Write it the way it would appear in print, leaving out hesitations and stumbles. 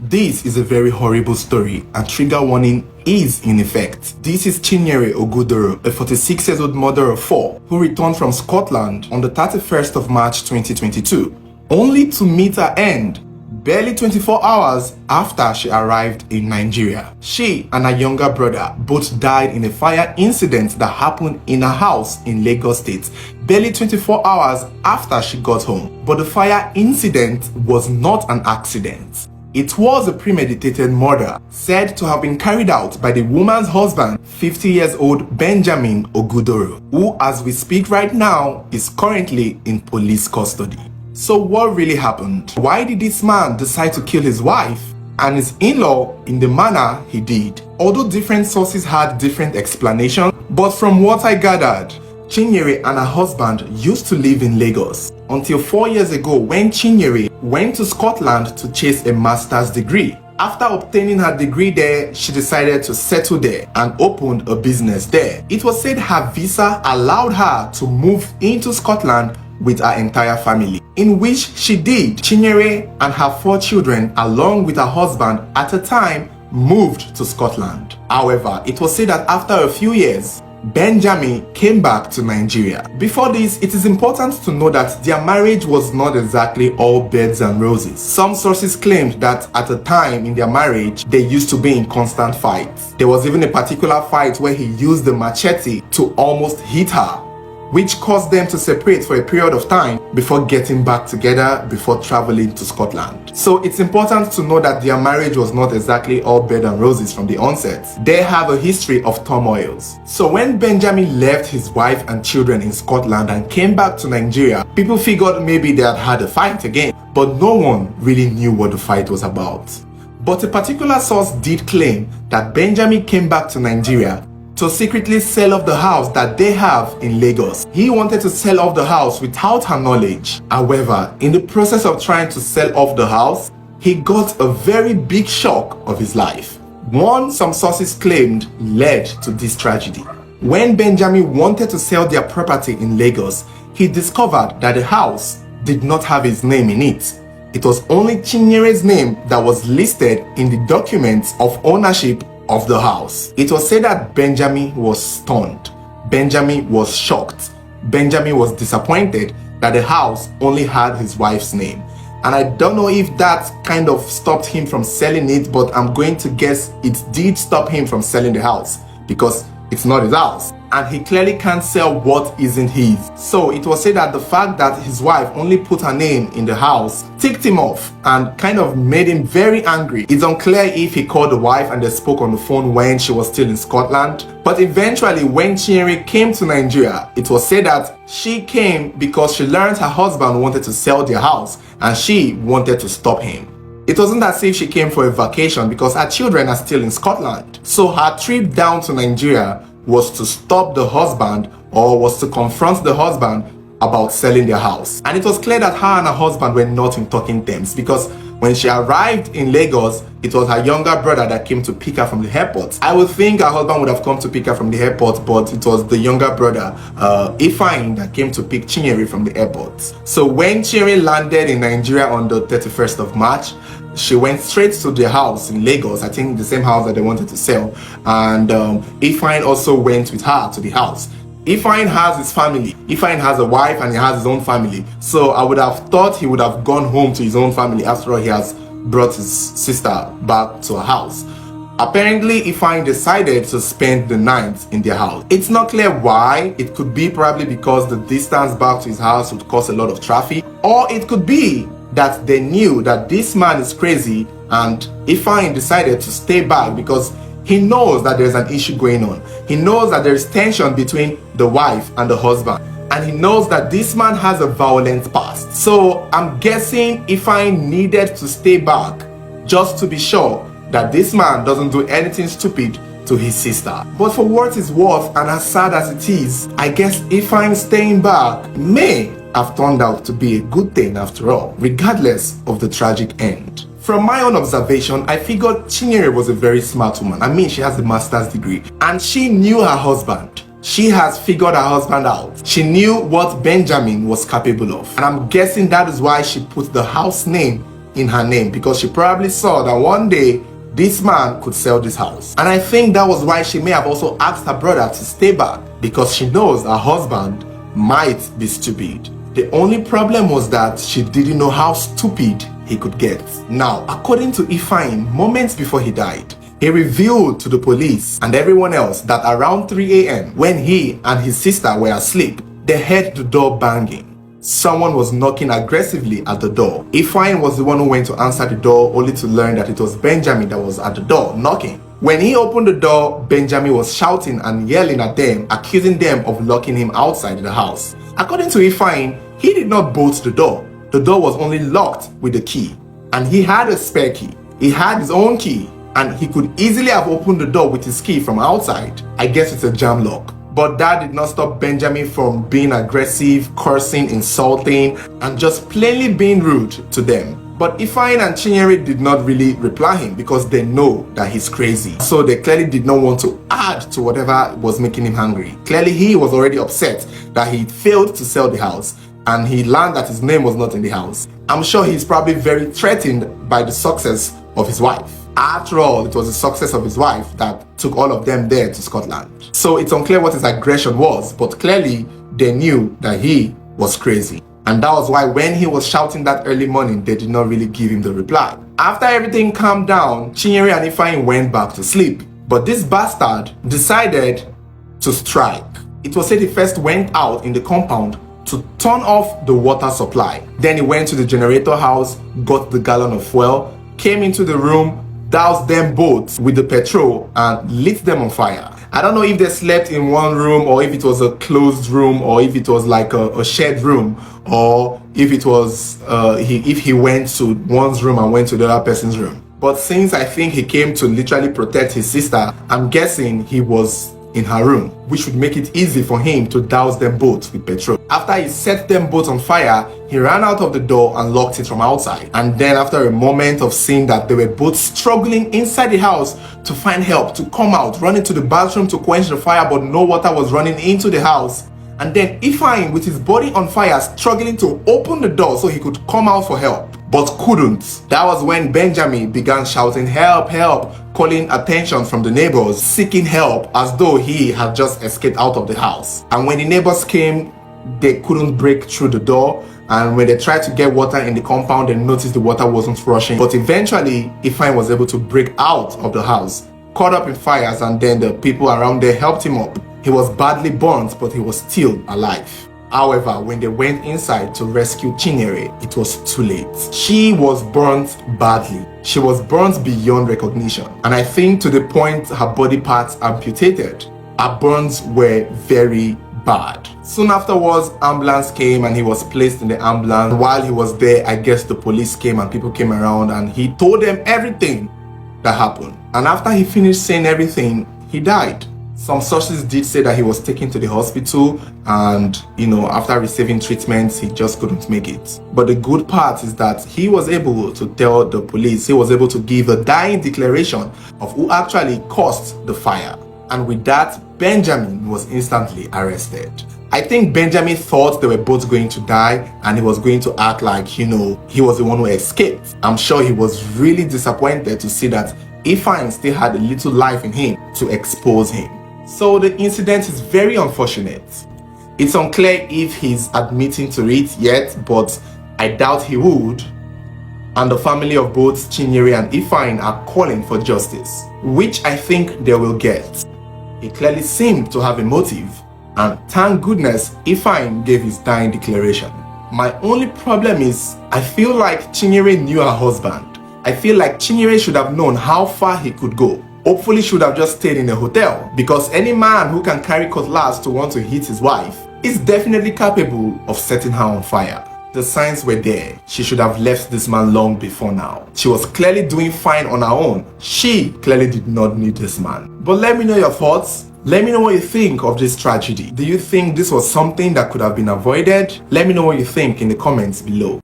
This is a very horrible story and trigger warning is in effect. This is Chinyere Ogudoro, a 46-year-old mother of 4 who returned from Scotland on the 31st of March 2022, only to meet her end barely 24 hours after she arrived in Nigeria. She and her younger brother both died in a fire incident that happened in her house in Lagos State barely 24 hours after she got home. But the fire incident was not an accident. It was a premeditated murder said to have been carried out by the woman's husband, 50-year-old Benjamin Ogudoro, who as we speak right now is currently in police custody. So what really happened? Why did this man decide to kill his wife and his in-law in the manner he did? Although different sources had different explanations, but from what I gathered, Chinyere and her husband used to live in Lagos until 4 years ago when Chinyere went to Scotland to chase a master's degree. After obtaining her degree there, she decided to settle there and opened a business there. It was said her visa allowed her to move into Scotland with her entire family, in which she did. Chinyere and her 4 children, along with her husband at the time, moved to Scotland. However, it was said that after a few years, Benjamin came back to Nigeria. Before this, it is important to know that their marriage was not exactly all beds and roses. Some sources claimed that at the time in their marriage, they used to be in constant fights. There was even a particular fight where he used the machete to almost hit her, which caused them to separate for a period of time before getting back together before traveling to Scotland. So it's important to know that their marriage was not exactly all bed and roses from the onset. They have a history of turmoils. So when Benjamin left his wife and children in Scotland and came back to Nigeria, people figured maybe they had a fight again, but no one really knew what the fight was about. But a particular source did claim that Benjamin came back to Nigeria to secretly sell off the house that they have in Lagos. He wanted to sell off the house without her knowledge. However, in the process of trying to sell off the house, he got a very big shock of his life. One, some sources claimed, led to this tragedy. When Benjamin wanted to sell their property in Lagos, he discovered that the house did not have his name in it. It was only Chinyere's name that was listed in the documents of ownership of the house. It was said that Benjamin was stunned. Benjamin was shocked. Benjamin was disappointed that the house only had his wife's name. And I don't know if that kind of stopped him from selling it, but I'm going to guess it did stop him from selling the house because it's not his house. And he clearly can't sell what isn't his. So it was said that the fact that his wife only put her name in the house ticked him off and kind of made him very angry. It's unclear if he called the wife and they spoke on the phone when she was still in Scotland. But eventually when Chinyere came to Nigeria, it was said that she came because she learned her husband wanted to sell their house and she wanted to stop him. It wasn't as if she came for a vacation because her children are still in Scotland. So her trip down to Nigeria was to stop the husband or was to confront the husband about selling their house. And it was clear that her and her husband were not in talking terms because when she arrived in Lagos, it was her younger brother that came to pick her from the airport. I would think her husband would have come to pick her from the airport, but it was the younger brother, Ifeanyi, that came to pick Chinyere from the airport. So when Chinyere landed in Nigeria on the 31st of March, she went straight to their house in Lagos, I think the same house that they wanted to sell. And Ifeanyi also went with her to the house. Ifeanyi has his family. Ifeanyi has a wife and he has his own family. So I would have thought he would have gone home to his own family. After all, he has brought his sister back to her house. Apparently, Ifeanyi decided to spend the night in their house. It's not clear why. It could be probably because the distance back to his house would cause a lot of traffic. Or it could be that they knew that this man is crazy and Ifeanyi decided to stay back because he knows that there's an issue going on. He knows that there's tension between the wife and the husband. And he knows that this man has a violent past. So I'm guessing Ifeanyi needed to stay back just to be sure that this man doesn't do anything stupid to his sister. But for what it's worth, and as sad as it is, I guess Ifeanyi staying back may have turned out to be a good thing after all, regardless of the tragic end. From my own observation, I figured Chinyere was a very smart woman. I mean, she has a master's degree and she knew her husband. She has figured her husband out. She knew what Benjamin was capable of. And I'm guessing that is why she put the house name in her name because she probably saw that one day this man could sell this house. And I think that was why she may have also asked her brother to stay back, because she knows her husband might be stupid. The only problem was that she didn't know how stupid he could get. Now, according to Ifeanyi, moments before he died, he revealed to the police and everyone else that around 3 a.m., when he and his sister were asleep, they heard the door banging. Someone was knocking aggressively at the door. Ifeanyi was the one who went to answer the door, only to learn that it was Benjamin that was at the door knocking. When he opened the door, Benjamin was shouting and yelling at them, accusing them of locking him outside the house. According to Ifeanyi, he did not bolt the door. The door was only locked with the key, and he had a spare key. He had his own key, and he could easily have opened the door with his key from outside. I guess it's a jam lock. But that did not stop Benjamin from being aggressive, cursing, insulting, and just plainly being rude to them. But Ifeanyi and Chinyere did not really reply him because they know that he's crazy. So they clearly did not want to add to whatever was making him angry. Clearly he was already upset that he failed to sell the house and he learned that his name was not in the house. I'm sure he's probably very threatened by the success of his wife. After all, it was the success of his wife that took all of them there to Scotland. So it's unclear what his aggression was, but clearly they knew that he was crazy. And that was why when he was shouting that early morning, they did not really give him the reply. After everything calmed down, Chinyere and Ifeanyi went back to sleep. But this bastard decided to strike. It was said he first went out in the compound to turn off the water supply. Then he went to the generator house, got the gallon of fuel, came into the room, doused them both with the petrol and lit them on fire. I don't know if they slept in one room or if it was a closed room or if it was like a shared room or if it was if he went to one's room and went to the other person's room. But since I think he came to literally protect his sister, I'm guessing he was in her room, which would make it easy for him to douse them both with petrol. After he set them both on fire, he ran out of the door and locked it from outside. And then after a moment of seeing that they were both struggling inside the house to find help, to come out, running to the bathroom to quench the fire, but no water was running into the house. And then Ifeanyi, with his body on fire, struggling to open the door so he could come out for help, but couldn't. That was when Benjamin began shouting, "Help, help," calling attention from the neighbors, seeking help as though he had just escaped out of the house. And when the neighbors came, they couldn't break through the door. And when they tried to get water in the compound, they noticed the water wasn't rushing. But eventually, Ifeanyi was able to break out of the house, caught up in fires, and then the people around there helped him up. He was badly burnt, but he was still alive. However, when they went inside to rescue Chinyere, it was too late. She was burnt badly. She was burnt beyond recognition. And I think to the point her body parts amputated. Her burns were very bad. Soon afterwards, ambulance came and he was placed in the ambulance. While he was there, I guess the police came and people came around and he told them everything that happened. And after he finished saying everything, he died. Some sources did say that he was taken to the hospital and, after receiving treatment, he just couldn't make it. But the good part is that he was able to tell the police, he was able to give a dying declaration of who actually caused the fire. And with that, Benjamin was instantly arrested. I think Benjamin thought they were both going to die and he was going to act like, he was the one who escaped. I'm sure he was really disappointed to see that Ifeanyi still had a little life in him to expose him. So the incident is very unfortunate. It's unclear if he's admitting to it yet, but I doubt he would. And the family of both Chinyere and Ifeanyi are calling for justice, which I think they will get. He clearly seemed to have a motive, and thank goodness Ifeanyi gave his dying declaration. My only problem is, I feel like Chinyere knew her husband. I feel like Chinyere should have known how far he could go. Hopefully should have just stayed in a hotel, because any man who can carry cutlass to want to hit his wife is definitely capable of setting her on fire. The signs were there. She should have left this man long before now. She was clearly doing fine on her own. She clearly did not need this man. But let me know your thoughts. Let me know what you think of this tragedy. Do you think this was something that could have been avoided? Let me know what you think in the comments below.